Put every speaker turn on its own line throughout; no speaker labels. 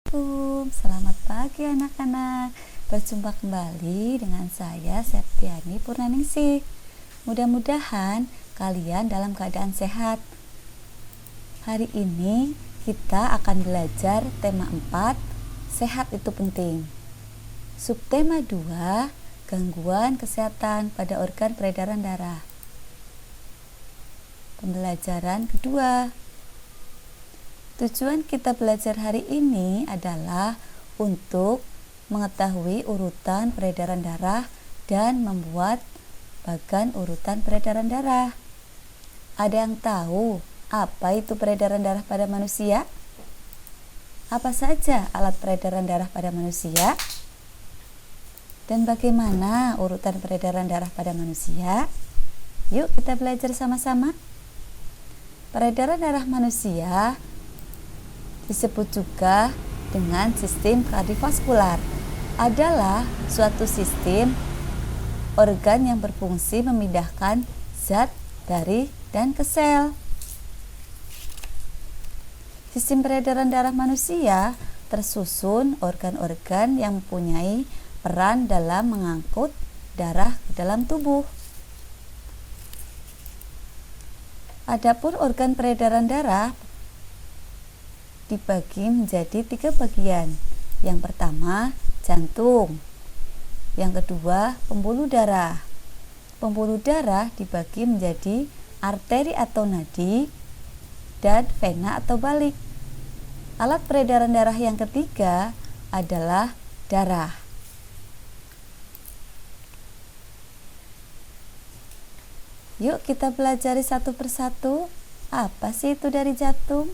Selamat pagi anak-anak. Berjumpa kembali dengan saya Septiani Purnaningsih. Mudah-mudahan kalian dalam keadaan sehat. Hari ini kita akan belajar tema 4, sehat itu penting. Subtema 2, gangguan kesehatan pada organ peredaran darah. Pembelajaran kedua. Tujuan kita belajar hari ini adalah untuk mengetahui urutan peredaran darah dan membuat bagan urutan peredaran darah. Ada yang tahu apa itu peredaran darah pada manusia? Apa saja alat peredaran darah pada manusia? Dan bagaimana urutan peredaran darah pada manusia? Yuk kita belajar sama-sama. Peredaran darah manusia disebut juga dengan sistem kardiovaskular, adalah suatu sistem organ yang berfungsi memindahkan zat dari dan ke sel. Sistem peredaran darah manusia tersusun organ-organ yang mempunyai peran dalam mengangkut darah ke dalam tubuh. Adapun organ peredaran darah dibagi menjadi 3 bagian. Yang pertama, jantung. Yang kedua, pembuluh darah. Pembuluh darah dibagi menjadi arteri atau nadi dan vena atau balik. Alat peredaran darah yang ketiga adalah darah. Yuk kita pelajari satu persatu. Apa sih itu dari jantung?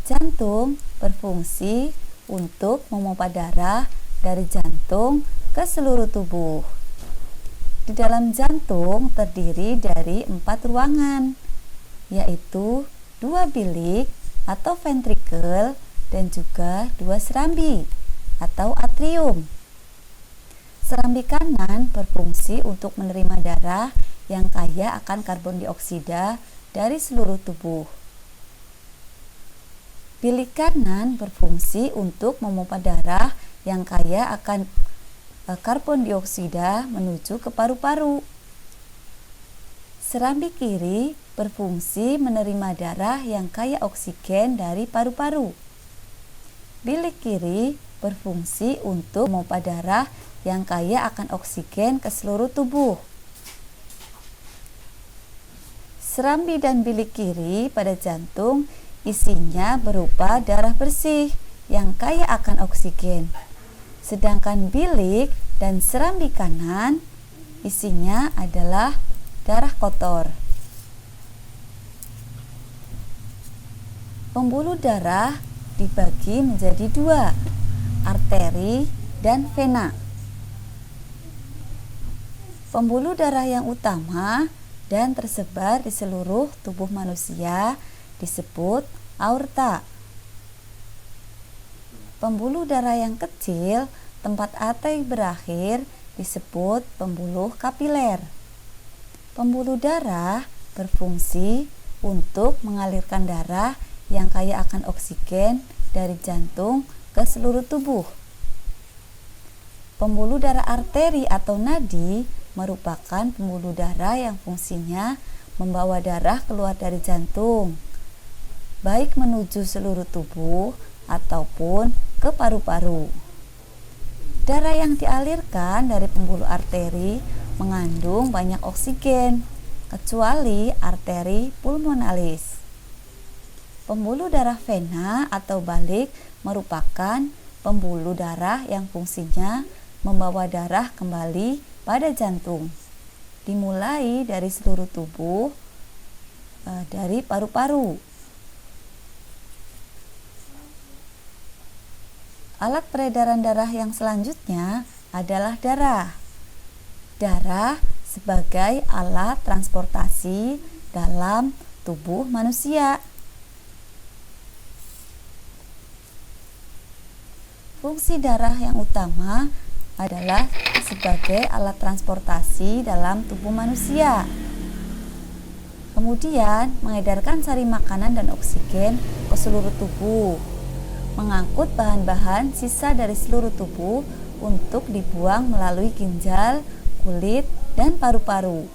Jantung berfungsi untuk memompa darah dari jantung ke seluruh tubuh. Di dalam jantung terdiri dari 4 ruangan, yaitu 2 bilik atau ventrikel dan juga 2 serambi atau atrium. Serambi kanan berfungsi untuk menerima darah yang kaya akan karbon dioksida dari seluruh tubuh. Bilik kanan berfungsi untuk memompa darah yang kaya akan karbon dioksida menuju ke paru-paru. Serambi kiri berfungsi menerima darah yang kaya oksigen dari paru-paru. Bilik kiri berfungsi untuk memompa darah yang kaya akan oksigen ke seluruh tubuh. Serambi dan bilik kiri pada jantung isinya berupa darah bersih yang kaya akan oksigen. Sedangkan bilik dan serambi kanan isinya adalah darah kotor. Pembuluh darah dibagi menjadi 2, arteri dan vena. Pembuluh darah yang utama dan tersebar di seluruh tubuh manusia disebut aorta. Pembuluh darah yang kecil, tempat arteri berakhir, disebut pembuluh kapiler. Pembuluh darah berfungsi untuk mengalirkan darah yang kaya akan oksigen dari jantung ke seluruh tubuh. Pembuluh darah arteri atau nadi merupakan pembuluh darah yang fungsinya membawa darah keluar dari jantung, baik menuju seluruh tubuh ataupun ke paru-paru. Darah yang dialirkan dari pembuluh arteri mengandung banyak oksigen, kecuali arteri pulmonalis. Pembuluh darah vena atau balik merupakan pembuluh darah yang fungsinya membawa darah kembali pada jantung, dimulai dari seluruh tubuh, dari paru-paru. Alat peredaran darah yang selanjutnya adalah darah. Darah sebagai alat transportasi dalam tubuh manusia. Fungsi darah yang utama adalah sebagai alat transportasi dalam tubuh manusia. Kemudian mengedarkan sari makanan dan oksigen ke seluruh tubuh. mengangkut bahan-bahan sisa dari seluruh tubuh untuk dibuang melalui ginjal, kulit, dan paru-paru.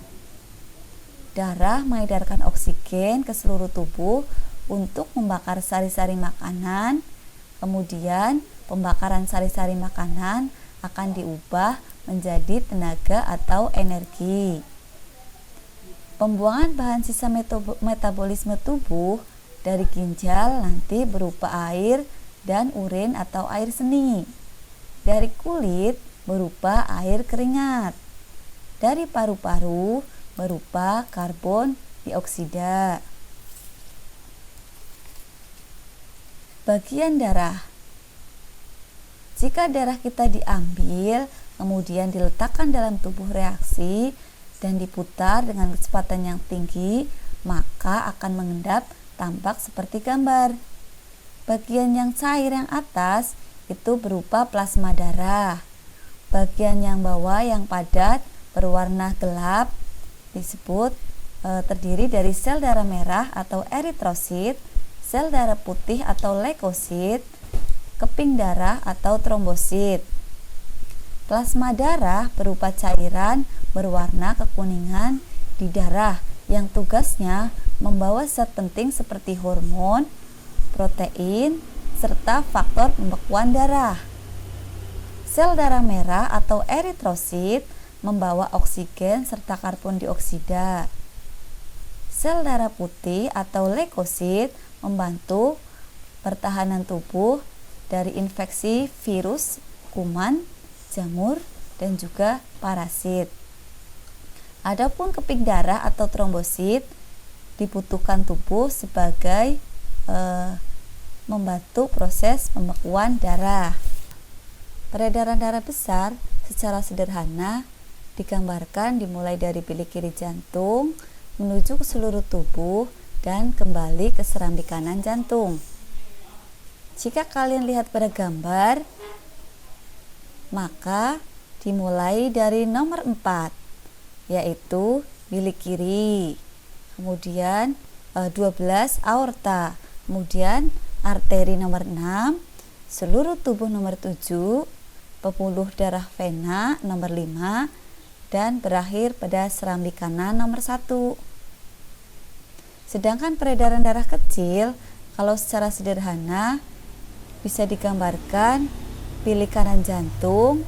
Darah mengedarkan oksigen ke seluruh tubuh untuk membakar sari-sari makanan. Kemudian, pembakaran sari-sari makanan akan diubah menjadi tenaga atau energi. Pembuangan bahan sisa metabolisme tubuh dari ginjal nanti berupa air dan urin atau air seni. Dari kulit berupa air keringat. Dari paru-paru berupa karbon dioksida. Bagian darah. Jika darah kita diambil, kemudian diletakkan dalam tubuh reaksi dan diputar dengan kecepatan yang tinggi, maka akan mengendap tampak seperti gambar. Bagian yang cair yang atas itu berupa plasma darah. Bagian yang bawah yang padat berwarna gelap disebut terdiri dari sel darah merah atau eritrosit, sel darah putih atau leukosit, keping darah atau trombosit. Plasma darah berupa cairan berwarna kekuningan di darah yang tugasnya membawa zat penting seperti hormon, protein, serta faktor pembekuan darah. Sel darah merah atau eritrosit membawa oksigen serta karbon dioksida. Sel darah putih atau leukosit membantu pertahanan tubuh dari infeksi virus, kuman, jamur, dan juga parasit. Adapun keping darah atau trombosit dibutuhkan tubuh sebagai membantu proses pembekuan darah. Peredaran darah besar secara sederhana digambarkan dimulai dari bilik kiri jantung menuju ke seluruh tubuh dan kembali ke serambi kanan jantung. Jika kalian lihat pada gambar, maka dimulai dari nomor 4, yaitu bilik kiri, kemudian 12 aorta, kemudian arteri nomor 6, seluruh tubuh nomor 7, pembuluh darah vena nomor 5, dan berakhir pada serambi kanan nomor 1. Sedangkan peredaran darah kecil, kalau secara sederhana bisa digambarkan bilik kanan jantung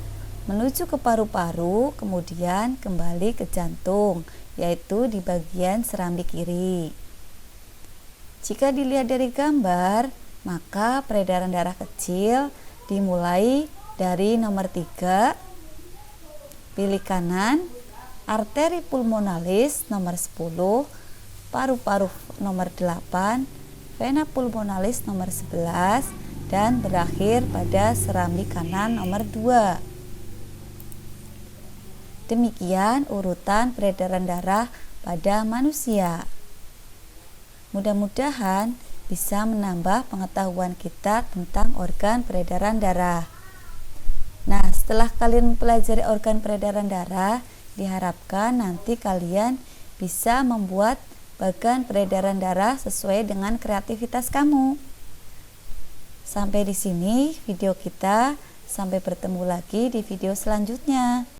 menuju ke paru-paru, kemudian kembali ke jantung, yaitu di bagian serambi kiri. Jika dilihat dari gambar, maka peredaran darah kecil dimulai dari nomor 3, bilik kanan, arteri pulmonalis nomor 10, paru-paru nomor 8, vena pulmonalis nomor 11, dan berakhir pada serambi kanan nomor 2. Demikian urutan peredaran darah pada manusia. Mudah-mudahan bisa menambah pengetahuan kita tentang organ peredaran darah. Nah, setelah kalian mempelajari organ peredaran darah, diharapkan nanti kalian bisa membuat bagan peredaran darah sesuai dengan kreativitas kamu. Sampai di sini video kita, sampai bertemu lagi di video selanjutnya.